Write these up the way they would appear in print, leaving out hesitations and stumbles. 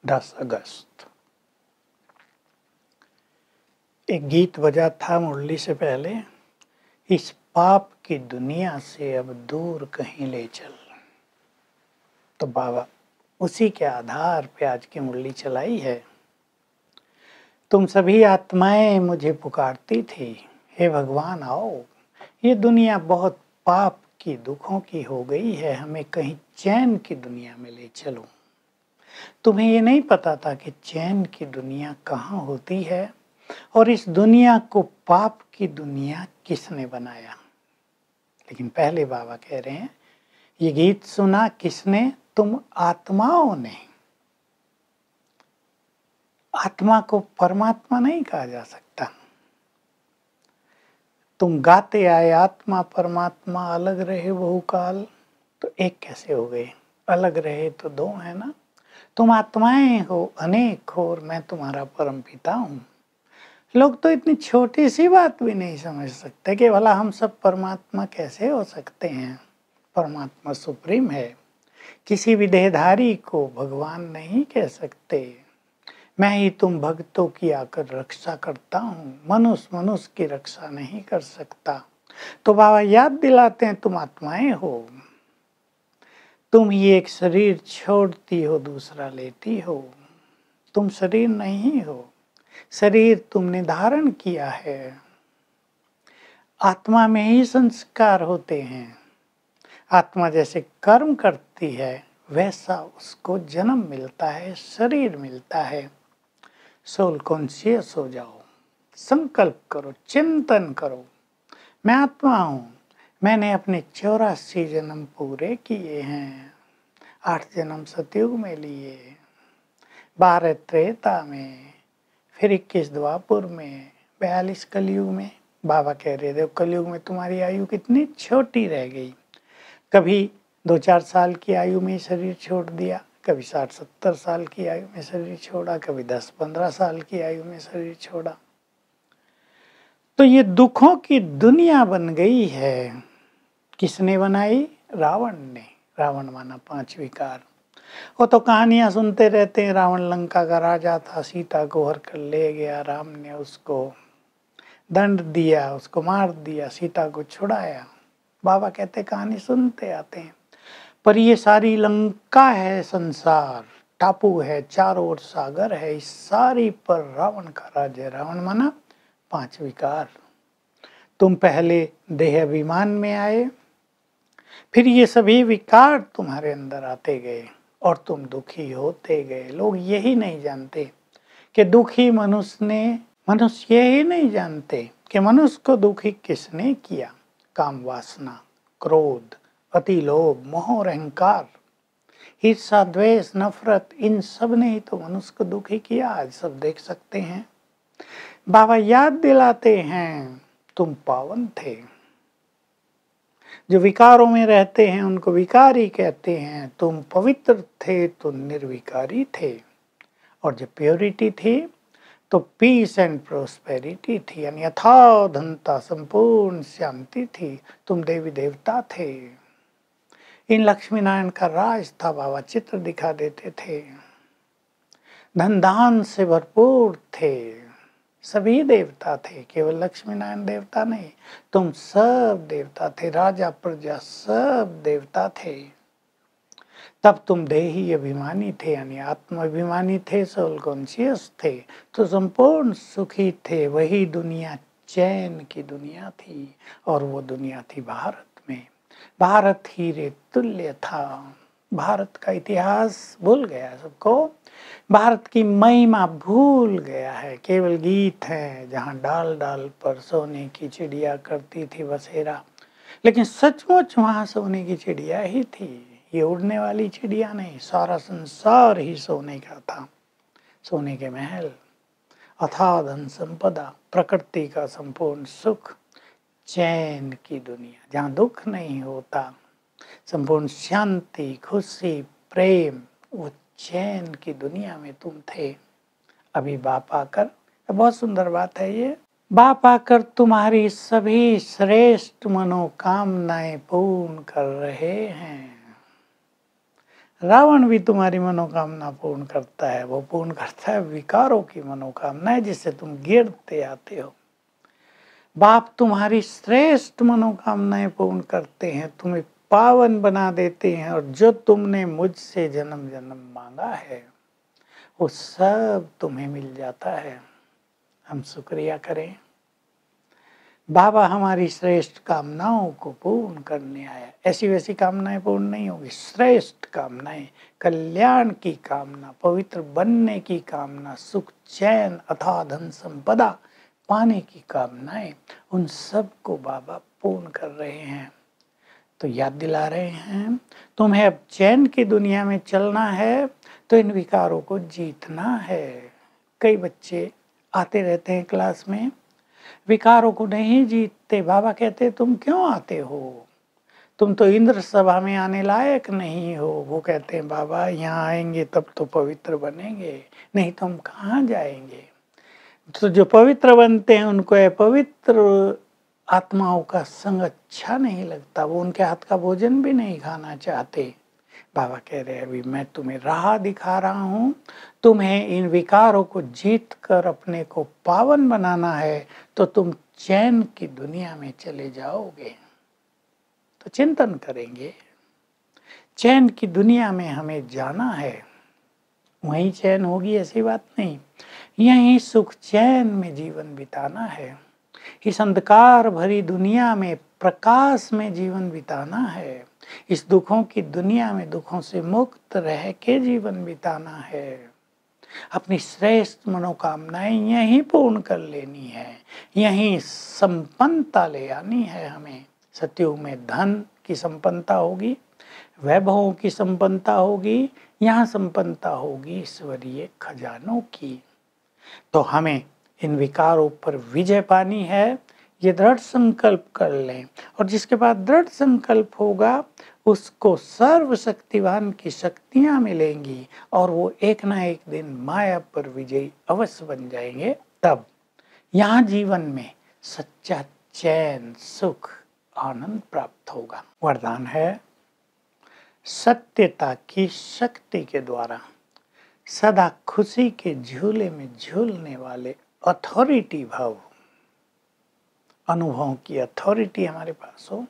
10 अगस्त। एक गीत बजा था मुरली से पहले, इस पाप की दुनिया से अब दूर कहीं ले चल। तो बाबा उसी के आधार पे आज की मुरली चलाई है। तुम सभी आत्माएं मुझे पुकारती थी, हे भगवान आओ, ये दुनिया बहुत पाप की दुखों की हो गई है, हमें कहीं चैन की दुनिया में ले चलो। तुम्हें ये नहीं पता था कि चैन की दुनिया कहाँ होती है और इस दुनिया को पाप की दुनिया किसने बनाया। लेकिन पहले बाबा कह रहे हैं, ये गीत सुना किसने? तुम आत्माओं ने। आत्मा को परमात्मा नहीं कहा जा सकता। तुम गाते आए आत्मा परमात्मा अलग रहे बहुकाल, तो एक कैसे हो गए? अलग रहे तो दो है ना। तुम आत्माएं हो, अनेक हो, और मैं तुम्हारा परम पिता हूँ। लोग तो इतनी छोटी सी बात भी नहीं समझ सकते कि भला हम सब परमात्मा कैसे हो सकते हैं। परमात्मा सुप्रीम है, किसी भी देहधारी को भगवान नहीं कह सकते। मैं ही तुम भक्तों की आकर रक्षा करता हूँ, मनुष्य की रक्षा नहीं कर सकता। तो बाबा याद दिलाते हैं, तुम आत्माएं हो, तुम ही एक शरीर छोड़ती हो दूसरा लेती हो। तुम शरीर नहीं हो, शरीर तुमने धारण किया है। आत्मा में ही संस्कार होते हैं। आत्मा जैसे कर्म करती है वैसा उसको जन्म मिलता है, शरीर मिलता है। सोल कॉन्शियस हो जाओ, संकल्प करो, चिंतन करो, मैं आत्मा हूँ, मैंने अपने 84 जन्म पूरे किए हैं। 8 जन्म सतयुग में लिए, 12 त्रेता में, फिर 21 द्वापुर में, 42 कलयुग में। बाबा कह रहे थे कलयुग में तुम्हारी आयु कितनी छोटी रह गई। कभी 2-4 साल की आयु में शरीर छोड़ दिया, कभी 60-70 साल की आयु में शरीर छोड़ा, कभी 10-15 साल की आयु में शरीर छोड़ा। तो ये दुखों की दुनिया बन गई है। किसने बनाई? रावण ने। रावण माना 5 विकार। वो तो कहानियां सुनते रहते हैं, रावण लंका का राजा था, सीता को हर कर ले गया, राम ने उसको दंड दिया, उसको मार दिया, सीता को छुड़ाया। बाबा कहते कहानी सुनते आते हैं, पर ये सारी लंका है, संसार टापू है, चारों ओर सागर है, इस सारी पर रावण का राज है। रावण माना 5 विकार। तुम पहले देह अभिमान में आए, फिर ये सभी विकार तुम्हारे अंदर आते गए और तुम दुखी होते गए। लोग यही नहीं जानते कि दुखी मनुष्य यही नहीं जानते कि मनुष्य को दुखी किसने किया। काम वासना, क्रोध, अति लोभ, मोह और अहंकार, ईर्ष्या, द्वेष, नफरत, इन सब ने ही तो मनुष्य को दुखी किया। आज सब देख सकते हैं। बाबा याद दिलाते हैं, तुम पावन थे। जो विकारों में रहते हैं उनको विकारी कहते हैं। तुम पवित्र थे तो निर्विकारी थे, और जब प्योरिटी थी तो पीस एंड प्रोस्पेरिटी थी, यानी अथाह धनता, संपूर्ण शांति थी। तुम देवी देवता थे। इन लक्ष्मी नारायण का राज था। बाबा चित्र दिखा देते थे, धन दान से भरपूर थे। सभी देवता थे, केवल लक्ष्मी नारायण देवता नहीं, तुम सब देवता थे। राजा प्रजा सब देवता थे। तब तुम देही अभिमानी थे, यानी आत्म अभिमानी थे, सोल कॉन्शियस थे, तो संपूर्ण सुखी थे। वही दुनिया चैन की दुनिया थी, और वो दुनिया थी भारत में। भारत हीरे तुल्य था। भारत का इतिहास भूल गया सबको, भारत की महिमा भूल गया है। केवल गीत है जहाँ डाल डाल पर सोने की चिड़िया करती थी बसेरा, लेकिन सचमुच वहाँ सोने की चिड़िया ही थी। ये उड़ने वाली चिड़िया नहीं, सारा संसार ही सोने का था। सोने के महल, अथाह धन संपदा, प्रकृति का संपूर्ण सुख, चैन की दुनिया जहाँ दुख नहीं होता, संपूर्ण शांति, खुशी, प्रेम, वो चैन की दुनिया में तुम थे। अभी बाप आकर, बहुत सुंदर बात है ये, बाप आकर तुम्हारी सभी श्रेष्ठ मनोकामनाएं पूर्ण कर रहे हैं। रावण भी तुम्हारी मनोकामना पूर्ण करता है, वो पूर्ण करता है विकारों की मनोकामनाएं जिससे तुम गिरते आते हो। बाप तुम्हारी श्रेष्ठ मनोकामनाएं पूर्ण करते हैं, तुम्हें पावन बना देते हैं, और जो तुमने मुझसे जन्म जन्म मांगा है वो सब तुम्हें मिल जाता है। हम शुक्रिया करें, बाबा हमारी श्रेष्ठ कामनाओं को पूर्ण करने आया। ऐसी वैसी कामनाएं पूर्ण नहीं होगी, श्रेष्ठ कामनाएं, कल्याण की कामना, पवित्र बनने की कामना, सुख चैन अथाह धन संपदा पाने की कामनाएं, उन सब को बाबा पूर्ण कर रहे हैं। तो याद दिला रहे हैं, तुम्हें अब चैन की दुनिया में चलना है तो इन विकारों को जीतना है। कई बच्चे आते रहते हैं क्लास में, विकारों को नहीं जीतते। बाबा कहते तुम क्यों आते हो, तुम तो इंद्र सभा में आने लायक नहीं हो। वो कहते हैं बाबा यहाँ आएंगे तब तो पवित्र बनेंगे, नहीं तो हम कहाँ जाएंगे। तो जो पवित्र बनते हैं उनको अपवित्र आत्माओं का संग अच्छा नहीं लगता, वो उनके हाथ का भोजन भी नहीं खाना चाहते। बाबा कह रहे हैं अभी मैं तुम्हें राह दिखा रहा हूँ, तुम्हें इन विकारों को जीत कर अपने को पावन बनाना है तो तुम चैन की दुनिया में चले जाओगे। तो चिंतन करेंगे, चैन की दुनिया में हमें जाना है, वहीं चैन होगी ऐसी बात नहीं, यहीं सुख चैन में जीवन बिताना है। इस अंधकार भरी दुनिया में प्रकाश में जीवन बिताना है। इस दुखों की दुनिया में दुखों से मुक्त रह के जीवन बिताना है। अपनी श्रेष्ठ मनोकामनाएं यहीं पूर्ण कर लेनी है, यहीं संपन्नता ले आनी है हमें। सतयुग में धन की संपन्नता होगी, वैभवों की संपन्नता होगी, यहाँ संपन्नता होगी ईश्वरीय खजानों की। तो हमें इन विकारों पर विजय पानी है, ये दृढ़ संकल्प कर लें, और जिसके बाद दृढ़ संकल्प होगा उसको सर्वशक्तिवान की शक्तियां मिलेंगी और वो एक ना एक दिन माया पर विजयी अवश्य बन जाएंगे। तब यहाँ जीवन में सच्चा चैन सुख आनंद प्राप्त होगा। वरदान है, सत्यता की शक्ति के द्वारा सदा खुशी के झूले में झूलने वाले अथॉरिटी भाव, अनुभवों की अथॉरिटी हमारे पास हो।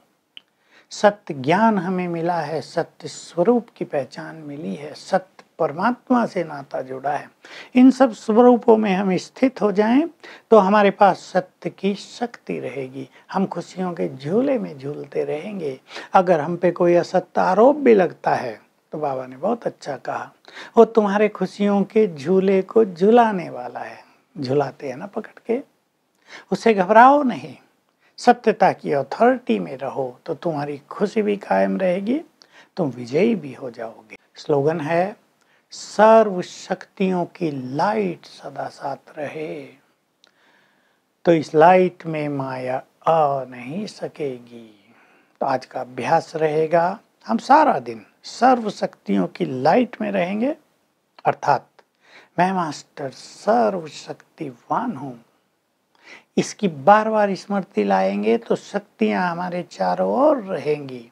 सत्य ज्ञान हमें मिला है, सत्य स्वरूप की पहचान मिली है, सत्य परमात्मा से नाता जुड़ा है। इन सब स्वरूपों में हम स्थित हो जाएं तो हमारे पास सत्य की शक्ति रहेगी, हम खुशियों के झूले में झूलते रहेंगे। अगर हम पे कोई असत्य आरोप भी लगता है तो बाबा ने बहुत अच्छा कहा, वो तुम्हारे खुशियों के झूले को झुलाने वाला है। झुलाते हैं ना पकड़ के, उससे घबराओ नहीं, सत्यता की अथॉरिटी में रहो तो तुम्हारी खुशी भी कायम रहेगी, तुम विजयी भी हो जाओगे। स्लोगन है, सर्व शक्तियों की लाइट सदा साथ रहे, तो इस लाइट में माया आ नहीं सकेगी। तो आज का अभ्यास रहेगा, हम सारा दिन सर्व शक्तियों की लाइट में रहेंगे, अर्थात मैं मास्टर सर्वशक्तिवान हूँ। इसकी बार बार स्मृति लाएंगे तो शक्तियां हमारे चारों ओर रहेंगी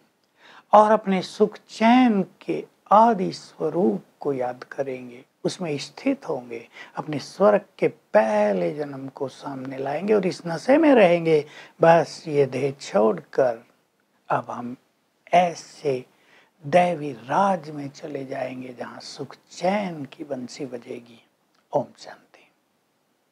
और अपने सुख चैन के आदि स्वरूप को याद करेंगे, उसमें स्थित होंगे, अपने स्वर्ग के पहले जन्म को सामने लाएंगे और इस नशे में रहेंगे। बस ये देह छोड़कर अब हम ऐसे दैवी राज में चले जाएंगे जहाँ सुख चैन की बंसी बजेगी। ओम शांति।